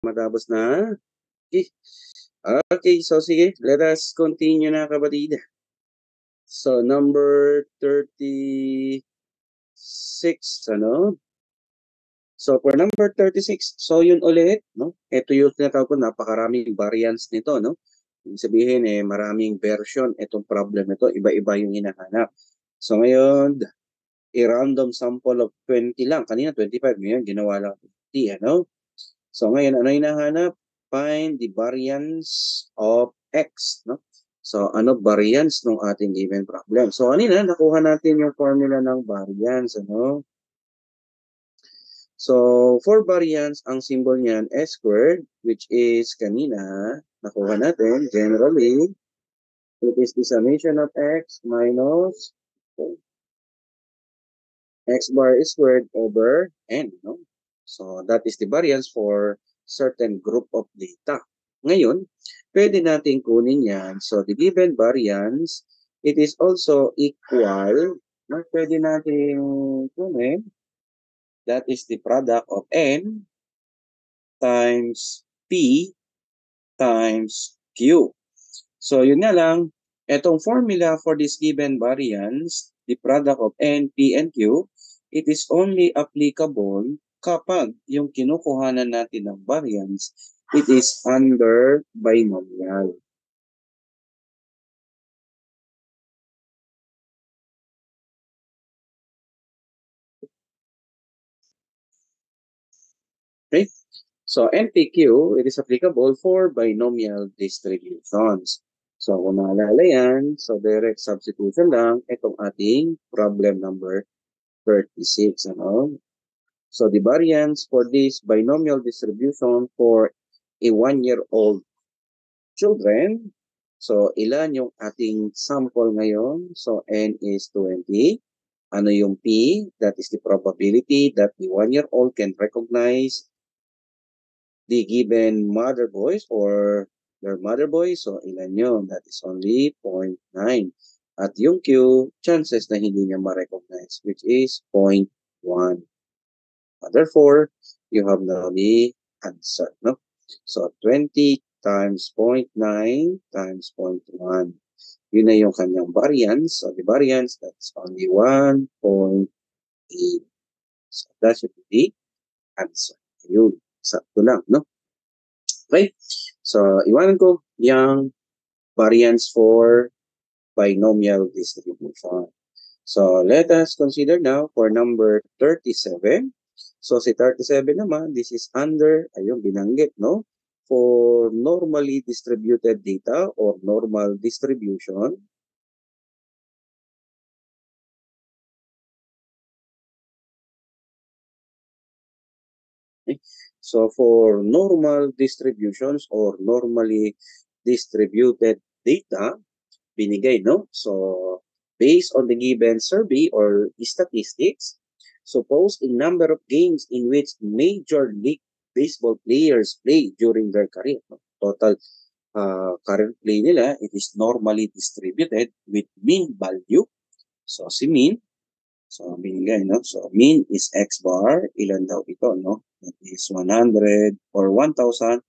matapos na. Okay. Okay, so sige, let us continue na kapatid. So number 36, ano? So for number 36, so yun ulit, no? Ito yung tinatawag ko, napakaraming variants nito, no? Ibig sabihin, maraming version itong problem ito, iba-iba yung hinahanap. So ngayon, i-random sample of 20 lang. Kanina 25, ngayon ginawa lang 50, ano? So ngayon, ano hinahanap? Find the variance of x, no? So ano variance ng ating given problem? So kanina, nakuha natin yung formula ng variance, ano? So for variance, ang symbol niyan s squared, which is kanina, nakuha natin, generally, it is the summation of x minus x bar squared over n, no? So that is the variance for certain group of data. Ngayon, pwede natin kunin yan. So the given variance, it is also equal, no? Pwede natin kunin, that is the product of n times p times q. So yun na lang, etong formula for this given variance, the product of n, p, and q, it is only applicable kapag yung kinukuhanan natin ng variance, it is under binomial. Okay? So NPQ, it is applicable for binomial distributions. So kung naalala yan, so direct substitution lang itong ating problem number 36. Ano? So the variance for this binomial distribution for a 1-year-old children, so ilan yung ating sample ngayon? So N is 20. Ano yung P? That is the probability that the 1-year-old can recognize the given mother voice or their mother voice. So ilan yun? That is only 0.9. At yung Q, chances na hindi niya ma-recognize, which is 0.1. Therefore, you have now the answer. No? So 20 times 0.9 times 0.1. Yun na yung kanyang variance. So the variance, that's only 1.8. So that should be the answer. Yun. Sakto lang, no? Okay? So, iwanan ko yung variance for binomial distribution. So, let us consider now for number 37. So, si 37 naman, this is under, ayun, binanggit, no? For normally distributed data or normal distribution. Okay. So, for normal distributions or normally distributed data, binigay, no? So, based on the given survey or statistics, suppose a number of games in which Major League Baseball players play during their career. No? Total current play nila, it is normally distributed with mean value. So, si mean, so binigay, no? So, mean is x bar. Ilan daw ito, no? That is 100 or 1,500.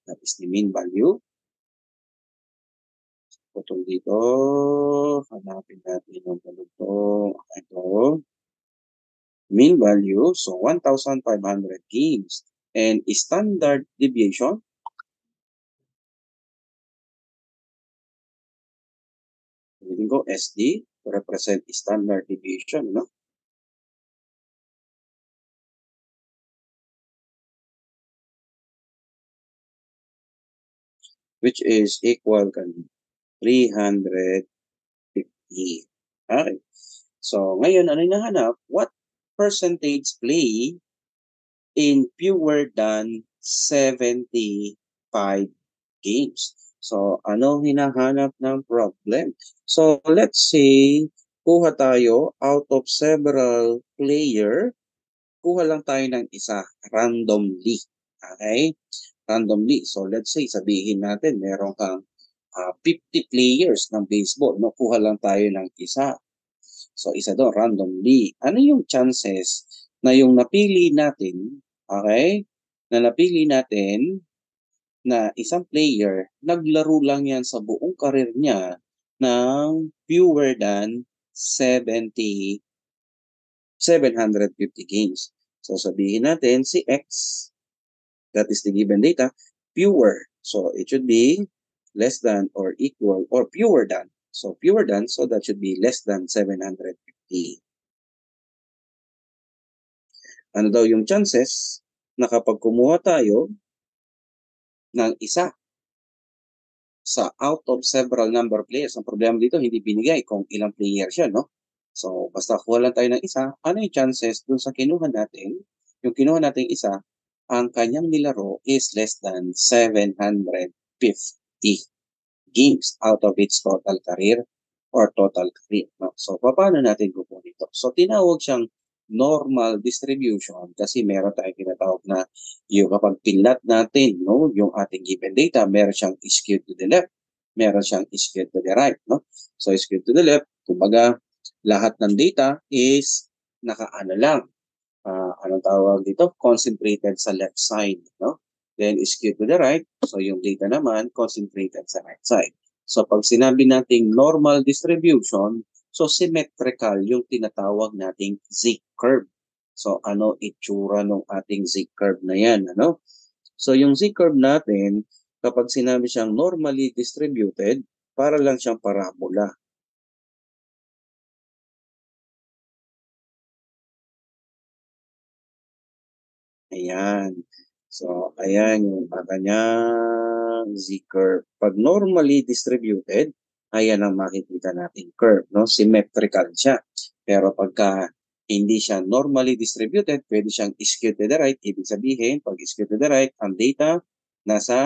That is the mean value. Putol dito, hanapin natin yung balutong. Ito, mean value, so 1,500 games. And standard deviation, pwede ko SD to represent standard deviation, no? Which is equal to 350. Okay. So, ngayon, ano yung nahanap? What percentage play in fewer than 75 games? So, ano hinahanap ng problem? So, let's say, kuha tayo out of several player, kuha lang tayo ng isa, randomly. Okay? Randomly. So, let's say, sabihin natin, meron kang 50 players ng baseball. No? Kuha lang tayo ng isa. So, isa doon, randomly. Ano yung chances na yung napili natin, okay, na napili natin na isang player, naglaro lang yan sa buong career niya ng fewer than 750 games. So sabihin natin si X, that is the given data, fewer. So it should be less than or equal or fewer than. So fewer than, so that should be less than 750. Ano daw yung chances na kapag kumuha tayo ng isa sa out of several number of players, ang problema dito hindi binigay kung ilang players yan, no? So basta kuha lang tayo ng isa, ano yung chances dun sa kinuha natin, yung kinuha natin isa, ang kanyang nilaro is less than 750 games out of its total career or total career. No? So, paano natin kukunin ito? So, tinawag siyang normal distribution kasi meron tayong tinatawag na yung kapag pinlat natin no, yung ating given data, meron siyang skewed to the left, meron siyang skewed to the right. No? So, skewed to the left, kumbaga, lahat ng data is nakaano lang, anong tawag dito? Concentrated sa left side. No? Then, skewed to the right. So, yung data naman, concentrated sa right side. So, pag sinabi nating normal distribution, so symmetrical yung tinatawag nating Z-curve. So, ano itsura ng ating Z-curve na yan? Ano? So, yung Z-curve natin, kapag sinabi siyang normally distributed, para lang siyang parabola. Ayan. So, ayan yung kanyang Z-curve. Pag normally distributed, ayan ang makikita nating curve, no? Symmetrical siya. Pero pagka hindi siya normally distributed, pwede siyang skewed to the right. Ibig sabihin, pag skewed to the right, ang data nasa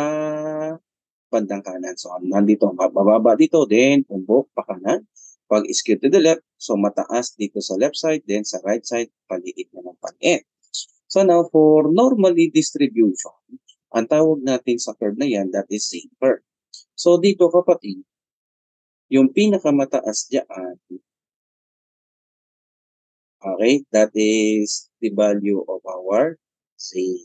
bandang kanan. So, nandito, bababa dito, then umbok pa kanan. Pag skewed to the left, so mataas dito sa left side, then sa right side, paligid na ng pag-end. So now, for normally distribution, ang tawag natin sa curve na yan, that is same curve. So dito kapatid, yung pinakamataas dyan, okay, that is the value of our C.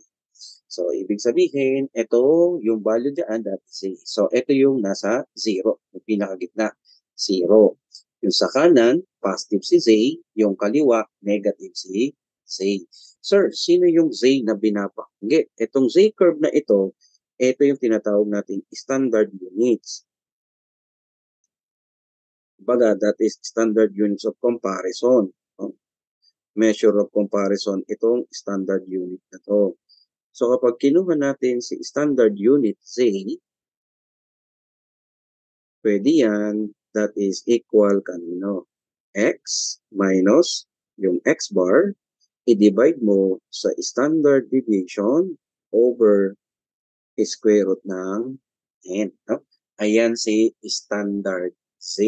So ibig sabihin, ito yung value dyan, that is C. So ito yung nasa 0, yung pinakagitna, 0. Yung sa kanan, positive si Z, yung kaliwa, negative si Z. Sir, sino yung Z na binabanggit? Itong Z curve na ito yung tinatawag nating standard units. Baga, that is standard units of comparison. Measure of comparison, itong standard unit na to. So kapag kinuha natin si standard unit Z, pwede yan, that is equal kanino? X minus yung X bar, i-divide mo sa standard deviation over square root ng n. No? Ayan si standard Z.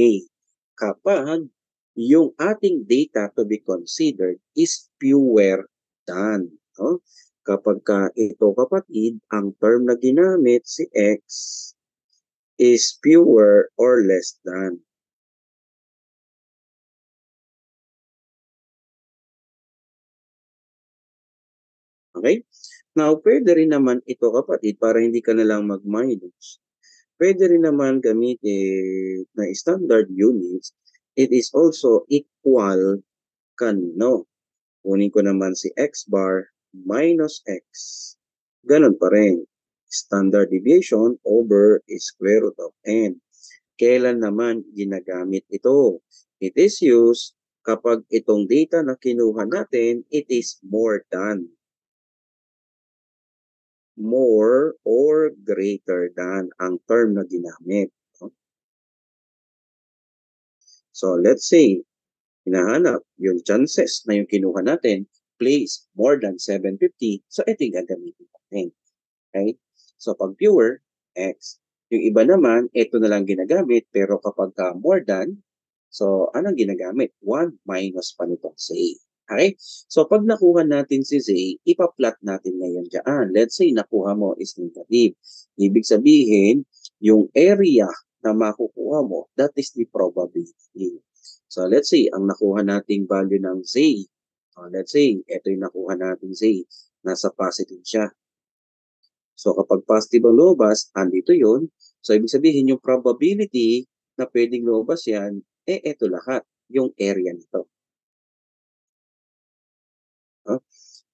Kapag yung ating data to be considered is fewer than. No? Kapag ito kapatid, ang term na ginamit si X is fewer or less than. Okay? Now, pwede rin naman ito kapatid para hindi ka na lang mag-minus. Pwede rin naman gamitin na standard units. It is also equal kanino. Kunin ko naman si x bar minus x. Ganon pa rin. Standard deviation over square root of n. Kailan naman ginagamit ito? It is used kapag itong data na kinuha natin, it is more than. More or greater than ang term na ginamit. So let's say, hinahanap yung chances na yung kinuha natin, place more than 750. So ito yung gagamitin natin. Okay? So pag fewer, X. Yung iba naman, ito na lang ginagamit, pero kapag more than, so anong ginagamit? 1 minus pa nitong Z. Okay? So pag nakuha natin si Z, ipa-plot natin ngayon dyan. Let's say nakuha mo is negative. Ibig sabihin, yung area na makukuha mo, that is the probability. So let's say, ang nakuha nating value ng Z, let's say, ito yung nakuha nating Z, nasa positive siya. So kapag positive ang lumabas, andito yun. So ibig sabihin yung probability na pwedeng lumabas yan, eto lahat, yung area nito. No?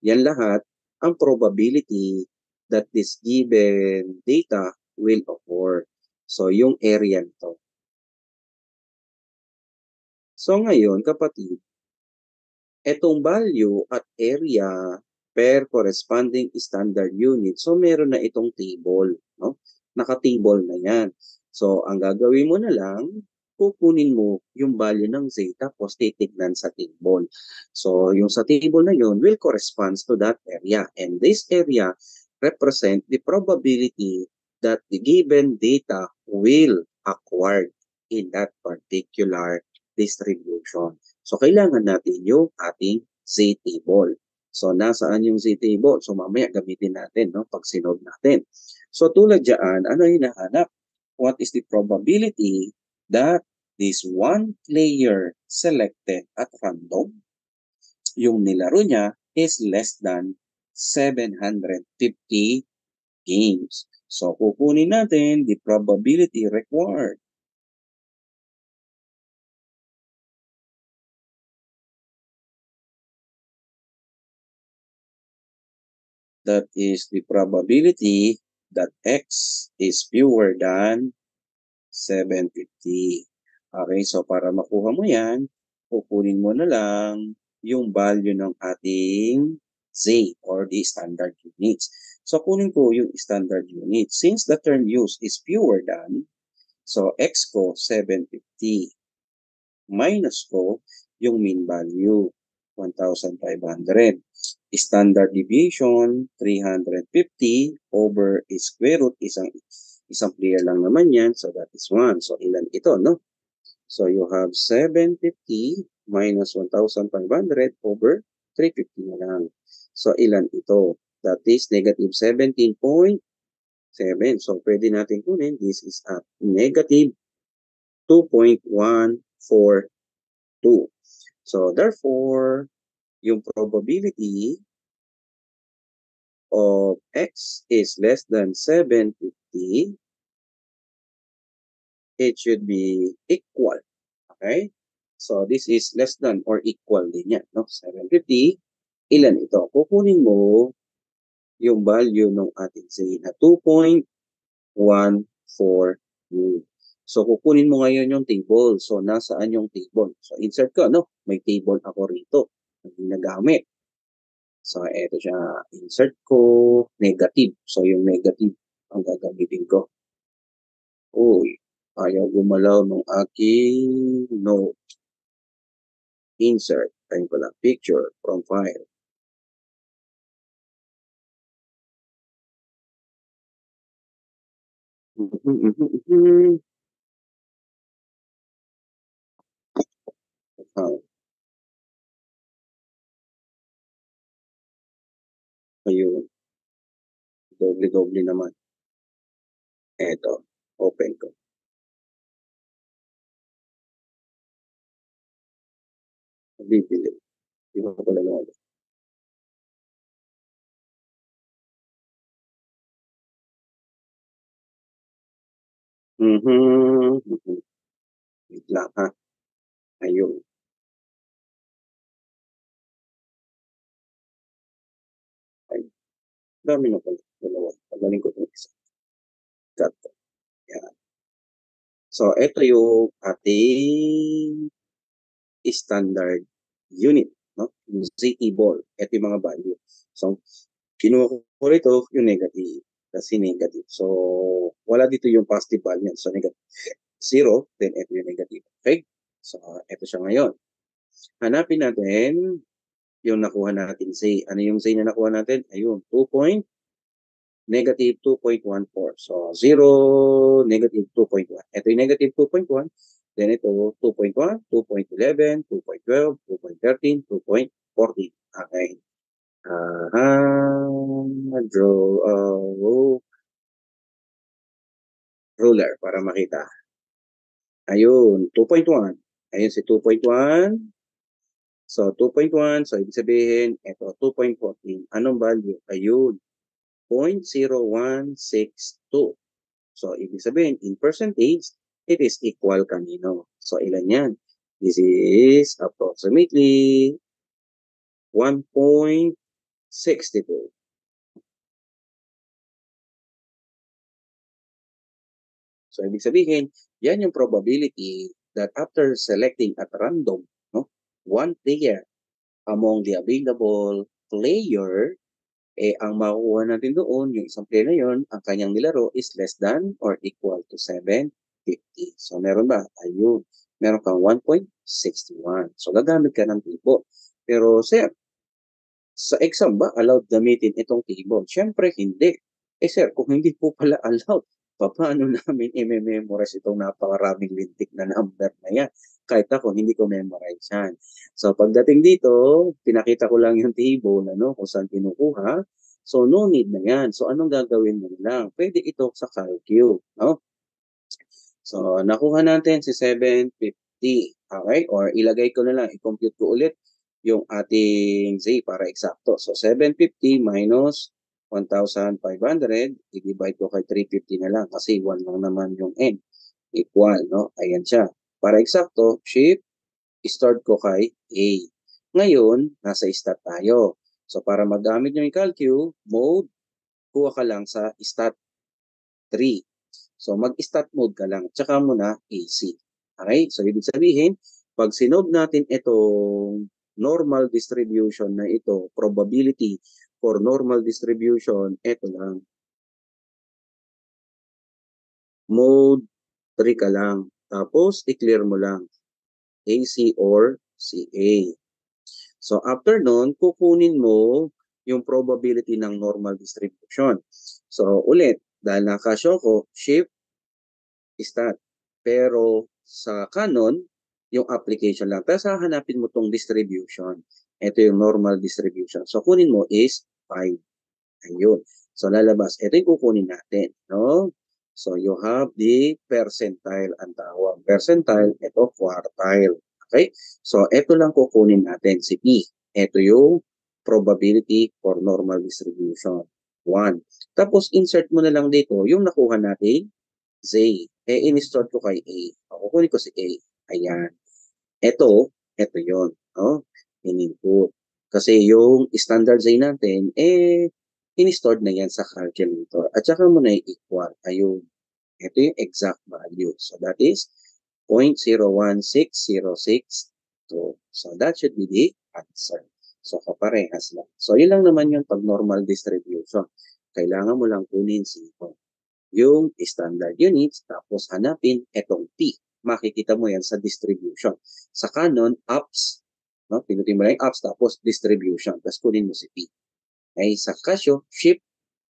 Yan lahat ang probability that this given data will occur. So yung area nito. So ngayon, kapatid, etong value at area per corresponding standard unit. So meron na itong table, no? Naka-table na 'yan. So ang gagawin mo na lang, kukunin mo yung value ng z tapos titignan sa table. So yung sa table na yun will corresponds to that area, and this area represent the probability that the given data will acquire in that particular distribution. So, kailangan natin yung ating z-table. So, nasaan yung z-table? So, mamaya gamitin natin, no, pag sinod natin. So, tulad dyan, ano hinahanap? What is the probability that this one player selected at random, yung nilaro niya is less than 750 games. So, kukunin natin the probability required. That is the probability that x is fewer than 750. Okay, so para makuha mo yan, kukunin mo na lang yung value ng ating z or the standard units. So kunin ko yung standard units. Since the term used is fewer than, so x ko 750 minus ko yung mean value 1,500. Standard deviation 350 over square root, isang player lang naman yan, so that is 1. So ilan ito, no? So you have 750 minus 1,500 over 350 na lang. So ilan ito? That is negative 17.7. So pwede natin kunin, this is at negative 2.142. So therefore, yung probability of x is less than 750, it should be equal. Okay? So this is less than or equal din yan, no? 750, ilan ito? Kukunin mo yung value ng ating z na 2.142. So kukunin mo ngayon yung table. So nasaan yung table? So insert ko, no? May table ako rito na ginagamit. So, eto siya. Insert ko, negative. So, yung negative ang gagamitin ko. Uy, ayaw gumalaw ng aking note. Insert. Ayun pala, picture from file. Ayun. Doble-doble naman. Eto. Open ko. Bibili. Iba ko pala naman. Wait lang ha. Ayun. Ay, dami na pala. Dalawa. Pagaling ko itong isa. Cut. Yan. So, ito yung ating standard unit, no? Yung ZT ball. Ito yung mga value. So, kinuha ko rito yung negative. Kasi negative. So, wala dito yung positive value. So, negative 0, then ito yung negative. Okay? So, ito siya ngayon. Hanapin natin yung nakuha natin Z. Ano yung Z na nakuha natin? Ayun, negative 2.14. So, 0, negative 2.1. Ito yung negative 2.1. Then ito, 2.1, 2.11, 2.12, 2.13, 2.14. Okay. Draw ruler para makita. Ayun, 2.1. Ayun si 2.1. So, 2.1. So, ibig sabihin, ito, 2.14. Anong value? Ayun. 0.0162. So, ibig sabihin, in percentage, it is equal kanino? So, ilan yan? This is approximately 1.62. So, ibig sabihin, yan yung probability that after selecting at random, no, one player among the available player, ang makukuha natin doon, yung isang player na yun, ang kanyang nilaro is less than or equal to 750. So, meron ba? Ayun. Meron kang 1.61. So, gagamit ka ng tipo. Pero, sir, sa exam ba allowed gamitin itong table? Siyempre, hindi. Sir, kung hindi po pala allowed, paano namin i-memorize itong napakaraming lintik na number na yan? Kahit ako, hindi ko memorize yan. So, pagdating dito, pinakita ko lang yung table, kung saan kinukuha. So, no need na yan. So, anong gagawin mo lang? Pwede ito sa calcu, no? So, nakuha natin si 750. Okay? Or ilagay ko na lang, i-compute ko ulit yung ating Z para eksakto. So, 750 minus 1,500, i-divide ko kay 350 na lang kasi 1 lang naman yung N. Equal, no? Ayan siya. Para eksakto, shift, start ko kay A. Ngayon, nasa stat tayo. So, para magamit nyo yung calcu, mode, kuha ka lang sa stat 3. So, mag-stat mode ka lang. Tsaka mo na AC. Okay? So, ibig sabihin, pag sinob natin itong normal distribution na ito, probability for normal distribution, ito lang. Mode 3 ka lang. Tapos, i-clear mo lang. AC or CA. So, after nun, kukunin mo yung probability ng normal distribution. So, ulit, dahil nakashow ko, shift, stat. Pero sa Canon, yung application lang. Tapos hahanapin mo tong distribution. Ito yung normal distribution. So kunin mo is 5. Ayun. So lalabas. Ito yung kukunin natin. No? So you have the percentile ang tawag. Percentile, ito quartile. Okay? So ito lang kukunin natin si P. Ito yung probability for normal distribution. 1. Tapos insert mo na lang dito yung nakuha natin Z. In-store ko kay A. Kukunin ko si A. Ayan. Ito yon, no? In-input. Kasi yung standard Z natin, in-stored na yan sa calculator. At saka mo na i-equal. Ayun. Ito yung exact value. So that is 0.01606. So that should be the answer. So kaparehas lang. So yun lang naman yung pag normal distribution. Kailangan mo lang kunin si yung standard units, tapos hanapin itong P. Makikita mo yan sa distribution. Sa Canon, apps, no? Pinutin mo lang yung apps, tapos distribution. Tapos kunin mo si P. Ay, sa Casio, shift,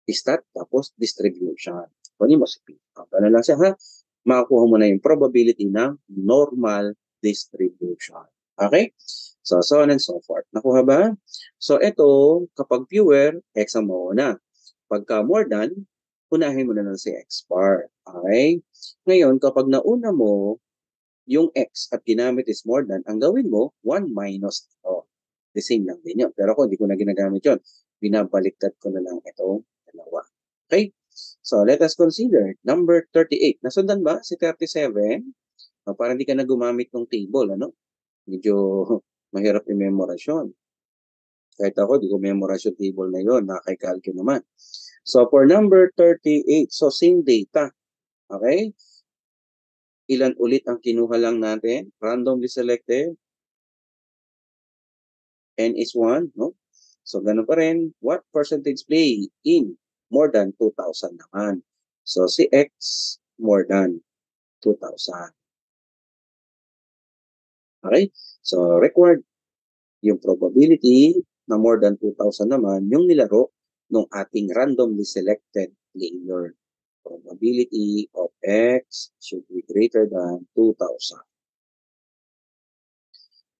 stat, tapos distribution. Kunin mo si P. Gano'n lang siya, ha? Makakuha mo na yung probability ng normal distribution. Okay? So on and so forth. Nakuha ba? So, ito, kapag fewer, X ang mauna. Pagka more than, unahin mo na lang si X bar. Okay? Ngayon, kapag nauna mo yung X at ginamit is more than, ang gawin mo, 1 minus ito. The same lang din yun. Pero ako, hindi ko na ginagamit yun. Binabaliktad ko na lang itong dalawa. Okay? So, let us consider number 38. Nasundan ba si 37? Para hindi ka na gumamit ng table, ano? Medyo mahirap i-memorasyon. Kahit ako, di ko memorize yung table na yun. Nakakaikalki naman. So, for number 38, so same data. Okay? Ilan ulit ang kinuha lang natin? Randomly selected. N is 1, no? So, ganun pa rin. What percentage play in more than 2,000 naman? So, si X more than 2,000. Okay? So, required yung probability na more than 2,000 naman yung nilaro ng ating randomly selected player. Probability of X should be greater than 2,000.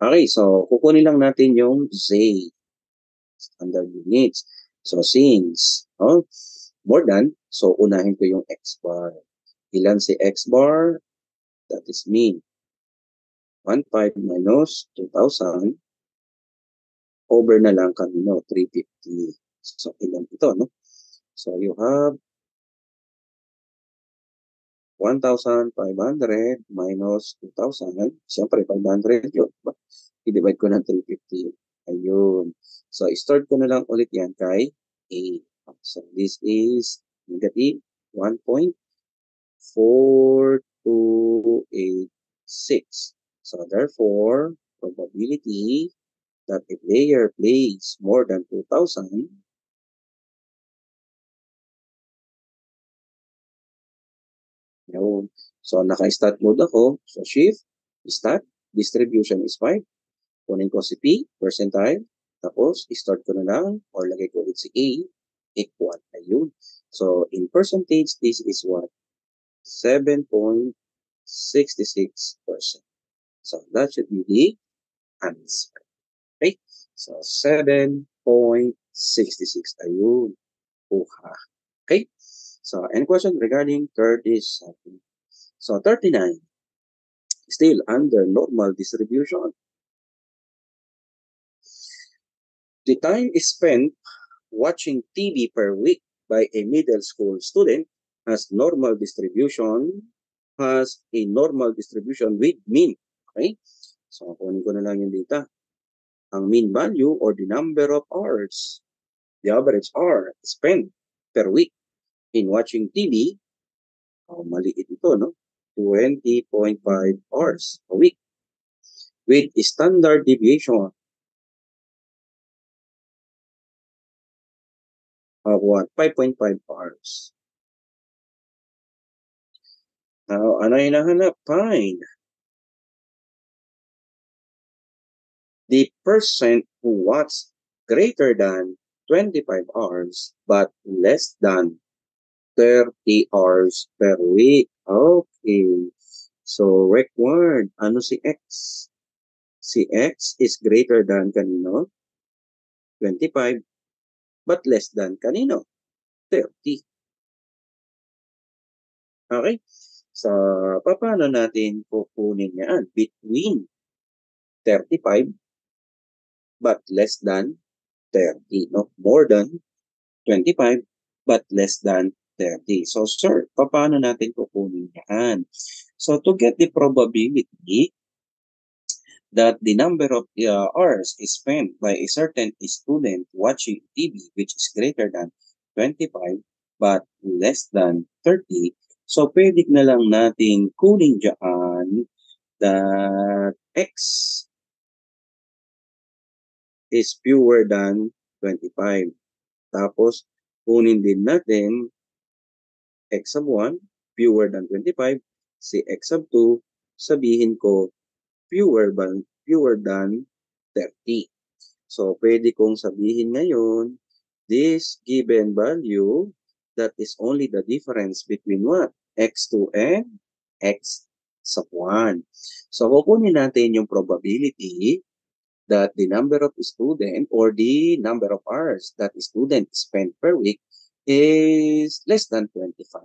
Okay, so kukunin lang natin yung Z, standard units. So since more than, so unahin ko yung X bar. Ilan si X bar? That is mean. 1,500 minus 2,000 over na lang kami, 350. So ilan ito, no? So you have 1,500 minus 2,000. Siyempre, 500 yun. I-divide ko ng 350. Ayun. So, i-start ko na lang ulit yan kay A. So, this is negative 1.4286. So, therefore, probability that a player plays more than 2,000 yun. So, naka-stat mode ako. So, shift, stat, distribution is 5. Kunin ko si P, percentile. Tapos, start ko na lang or lagay ko ulit si A, equal. Ayun. So, in percentage, this is what? 7.66%. So, that should be the answer. Okay? So, 7.66. Ayun. Uha. Okay? So, any question regarding 37? So, 39. Still under normal distribution. The time is spent watching TV per week by a middle school student has a normal distribution with mean. Okay? So, kunin ko na lang yung data. Ang mean value or the number of hours, the average hour spent per week in watching TV, maliit ito, no? 20.5 hours a week with standard deviation of what? 5.5 hours. Now, ano yung nahanap? Fine. The person who watches greater than 25 hours but less than 30 hours per week. Okay. So, required. Ano si X? Si X is greater than kanino? 25 but less than kanino? 30. Okay? So, paano natin kukunin yan? Between 35 but less than 30. No? More than 25 but less than 30. So, sir, paano natin kukunin yan? So, to get the probability that the number of hours is spent by a certain student watching TV which is greater than 25 but less than 30, so pwede na lang natin kunin dyan that X is fewer than 25. Tapos, kunin din natin X sub 1 fewer than 25, si X sub 2, sabihin ko fewer than 30. So, pwede kong sabihin ngayon, this given value, that is only the difference between what? X2 and X sub 1. So, kukunin natin yung probability that the number of student or the number of hours that student spend per week is less than 25.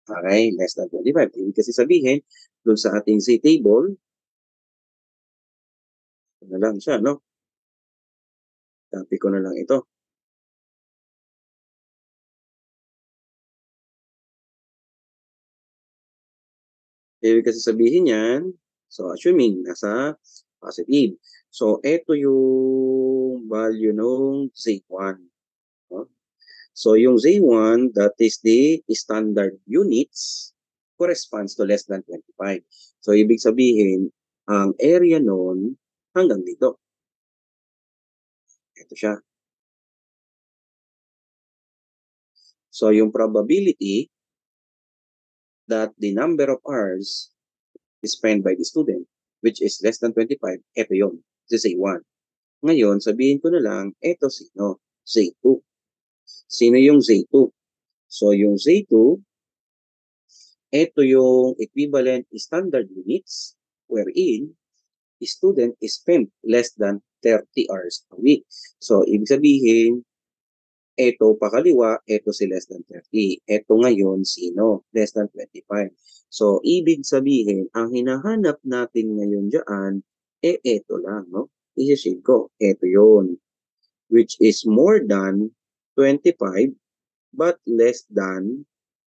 Okay, less than 25. Ibig kasi sabihin, dun sa ating Z table, ano lang siya, no? Copy ko na lang ito. Ibig kasi sabihin yan, so assuming nasa positive. So, ito yung value nung Z1. No? So, yung Z1, that is the standard units, corresponds to less than 25. So, ibig sabihin, ang area nun hanggang dito. Ito siya. So, yung probability that the number of hours spent by the student, which is less than 25, ito yun. This is Z1. Ngayon, sabihin ko na lang, ito sino? Z2. Sino yung Z2? So, yung Z2, ito yung equivalent standard units wherein student is spent less than 30 hours a week. So, ibig sabihin, ito pakaliwa, ito si less than 30. Ito ngayon, sino? Less than 25. So, ibig sabihin, ang hinahanap natin ngayon dyan, ito lang, no? I-shade ko, ito yun. Which is more than 25 but less than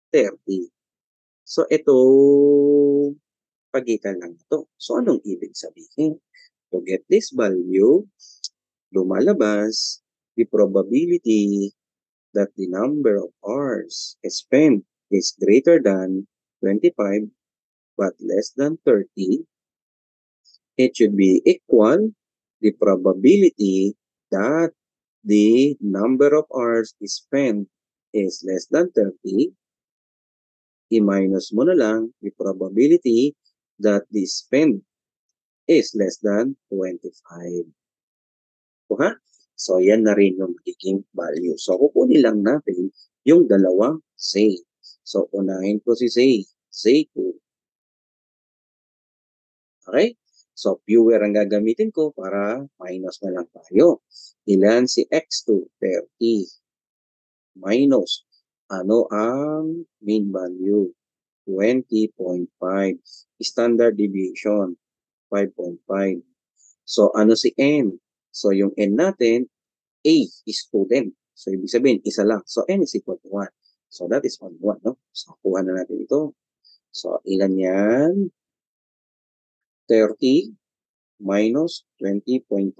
30. So, ito, pagitan lang ito. So, anong ibig sabihin? To get this value, lumalabas the probability that the number of hours spent is greater than 25 but less than 30. It should be equal the probability that the number of hours spent is less than 30. I-minus mo na lang the probability that the spend is less than 25. Ha? So, yan na rin yung magiging value. So, kukunin lang natin yung dalawang say. So, unahin ko si say 2. Okay? So, fewer ang gagamitin ko para minus na lang tayo. Ilan si x2? 30. Minus. Ano ang mean value? 20.5. Standard deviation, 5.5. So, ano si n? So, yung n natin, A is student. So, ibig sabihin, isa lang. So, n is equal to 1. So, that is 1, no? So, kuha na natin ito. So, ilan yan? 30 minus 20.5.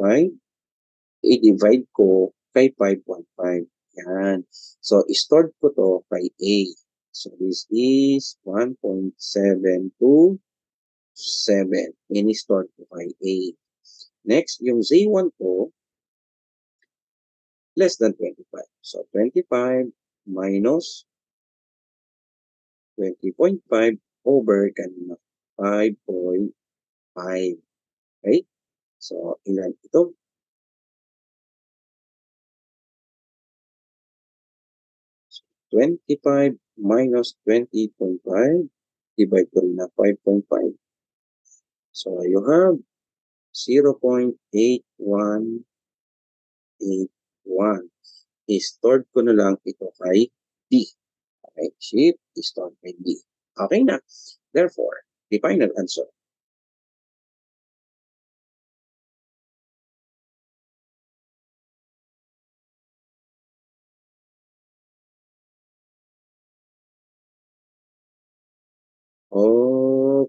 I-divide ko kay 5.5. Yan. So, stored ko to kay A. So, this is 1.727. In-stored ko kay A. Next, yung Z1 ko, less than 25. So, 25 minus 20.5 over kanina 5.5. Okay? So, ilan ito? 25 minus 20.5 divide ko rin na 5.5. So, you have 0.8181. I-stored ko na lang ito kay D. Okay? Shift, i-stored kay D. Okay na. Therefore, the final answer. Of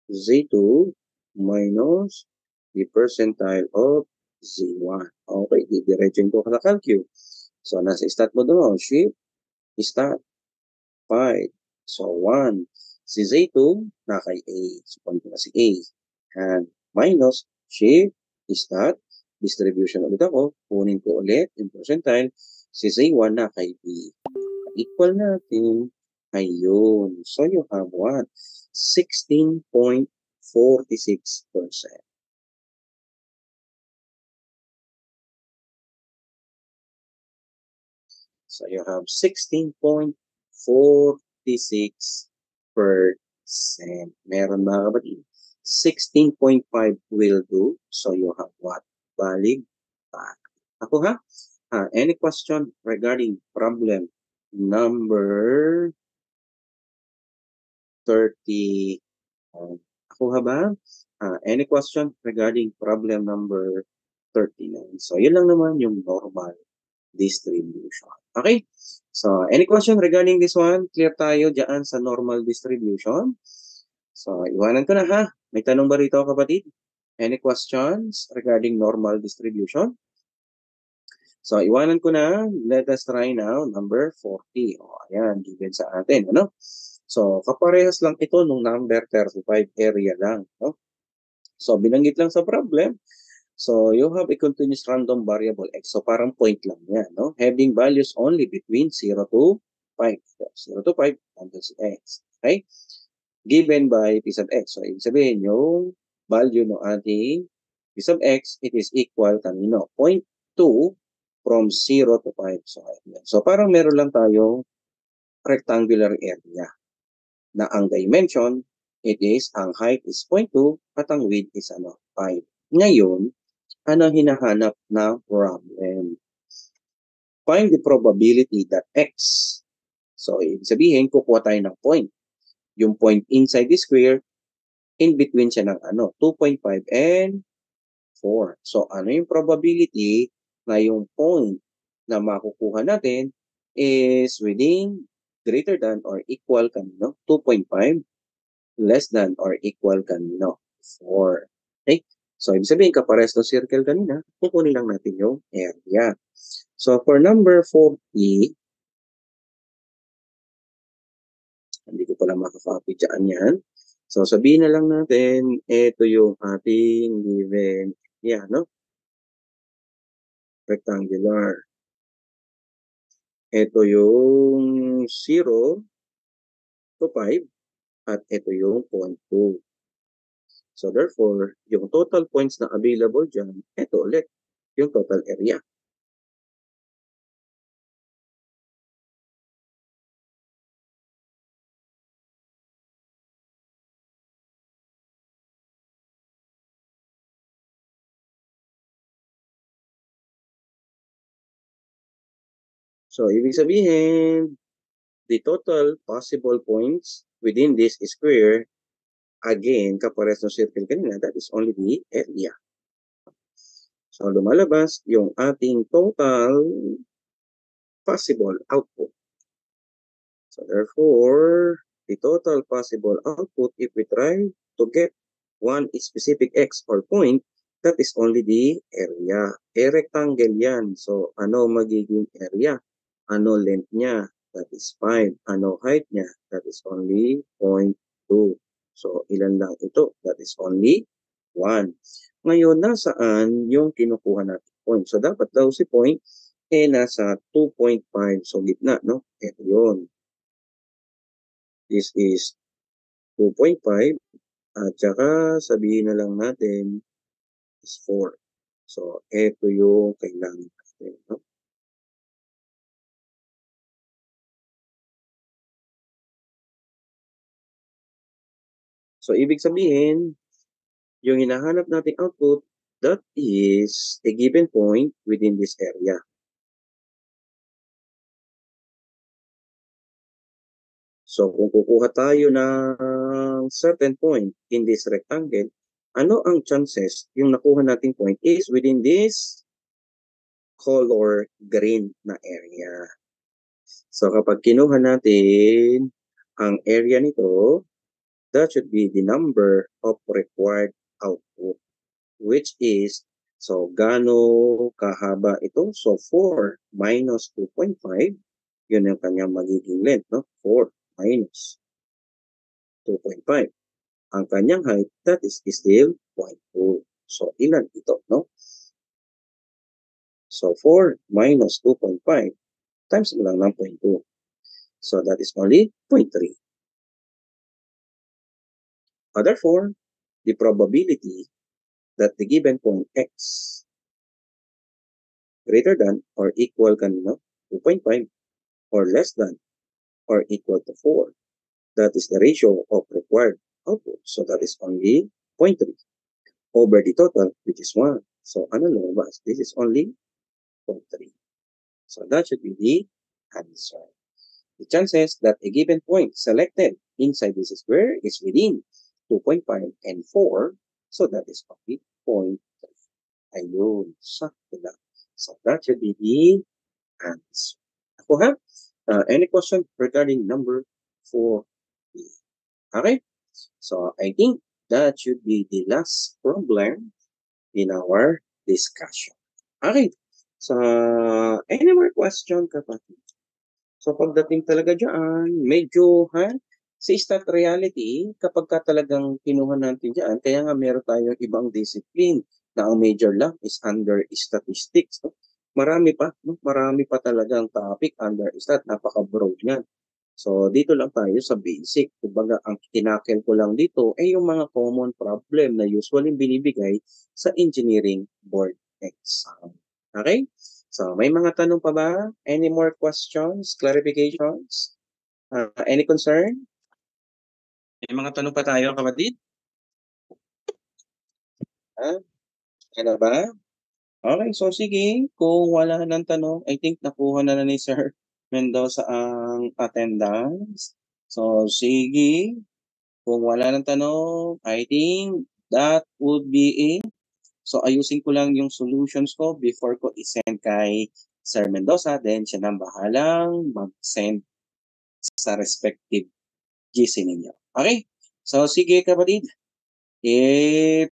Z2 minus the percentile of Z1. Okay, didiretso ko sa calculate. So, nasa stat mo doon, shift, stat, 5. So, 1. Si Z2, naka A. So, punto na si A. And minus, shift, stat, distribution ulit ako. Kunin ko ulit yung percentile. Si Z1, naka B. Equal natin. Ayun. So, you have what? 16.46%. So, you have 16.46%. Meron mga kapatid. 16.5 will do. So, you have what? Balig back. Ako ha? Any question regarding problem number 30? Ako ha ba? Any question regarding problem number 39? So, yun lang naman yung normal distribution. Okay? So, any question regarding this one? Clear tayo dyan sa normal distribution. So, iwanan ko na ha. May tanong ba rito kapatid? Any questions regarding normal distribution? So, iwanan ko na. Let us try now number 40. O, ayan, given sa atin. Ano? So, kaparehas lang ito nung number 35 area lang. No? So, binanggit lang sa problem. So, you have a continuous random variable x. So, parang point lang yan, no? Having values only between 0 to 5. So, 0 to 5, nandun si x. Okay? Given by p sub x. So, ibig sabihin, yung value ng ating p sub x, it is equal kanino? 0.2 from 0 to 5. So, ayan. So, parang meron lang tayong rectangular area na ang dimension, it is, ang height is 0.2 at ang width is 5. Ngayon, ano hinahanap na problem? Find the probability that x. So, ibig sabihin, kukuha tayo ng point. Yung point inside the square, in between siya ng 2.5 and 4. So, ano yung probability na yung point na makukuha natin is within, greater than, or equal kanino? 2.5, less than, or equal kanino? 4. Okay? So, ibig sabihin, kapares ng circle kanina, kukunin lang natin yung area. So, for number 40, hindi ko pala makaka-copy dyan yan. So, sabihin na lang natin, ito yung ating given, no? Rectangular. Ito yung 0 to 5, at ito yung 0.2. So, therefore, yung total points na available dyan, ito ulit, yung total area. So, ibig sabihin, the total possible points within this square, again, kapares ng circle kanina, that is only the area. So, lumalabas yung ating total possible output. So, therefore, the total possible output, if we try to get one specific x or point, that is only the area. Rectangle yan. So, ano magiging area? Ano length niya? That is 5. Ano height niya? That is only 0.2. So, ilan lang ito? That is only 1. Ngayon, nasaan yung kinukuha natin point? So, dapat daw si point, nasa 2.5. So, gitna, no? Ito yun. This is 2.5. At saka, sabihin na lang natin, is 4. So, ito yung kailangan natin, no? So, ibig sabihin, yung hinahanap nating output, that is a given point within this area. So, kung kukuha tayo ng certain point in this rectangle, ano ang chances yung nakuha nating point is within this color green na area. So, kapag kinuha natin ang area nito, that should be the number of required output, which is, so, gaano kahaba ito? So, 4 minus 2.5, yun ang kanyang magiging length, no? 4 minus 2.5. Ang kanyang height, that is still 0.2. So, ilan ito, no? So, 4 minus 2.5 times mo lang ng 0.2. So, that is only 0.3. Therefore, the probability that the given point x greater than or equal kanino 2.5 or less than or equal to 4, that is the ratio of required output. So that is only 0.3 over the total, which is 1. So ano lumabas? This is only 0.3. So that should be the answer. The chances that a given point selected inside this square is within 2.5 and 4, so that is only 0.3. Ayun, sakto lang. So that should be the answer. Ako ha? Any question regarding number 4? Okay? So I think that should be the last problem in our discussion. Okay. So, any more question, kapatid? So, pagdating talaga dyan, medyo, sa stat reality, kapag ka talagang kinuha natin dyan, kaya nga meron tayong ibang discipline na ang major lang is under statistics. No? Marami pa, no? Marami pa talagang topic under stat, napaka-broad yan. So, dito lang tayo sa basic. Kumbaga, ang tinakel ko lang dito ay yung mga common problem na usually binibigay sa engineering board exam. Okay? So, may mga tanong pa ba? Any more questions, clarifications? Any concern? May mga tanong pa tayo, kapatid? Ano ba? Okay, so sige. Kung wala nang tanong, I think nakuha na ni Sir Mendoza ang attendance. So, sige. Kung wala nang tanong, I think that would be it. So, ayusin ko lang yung solutions ko before ko isend kay Sir Mendoza, then siya nang bahalang mag-send sa respective GC ninyo. Okay? So sige kapatid, if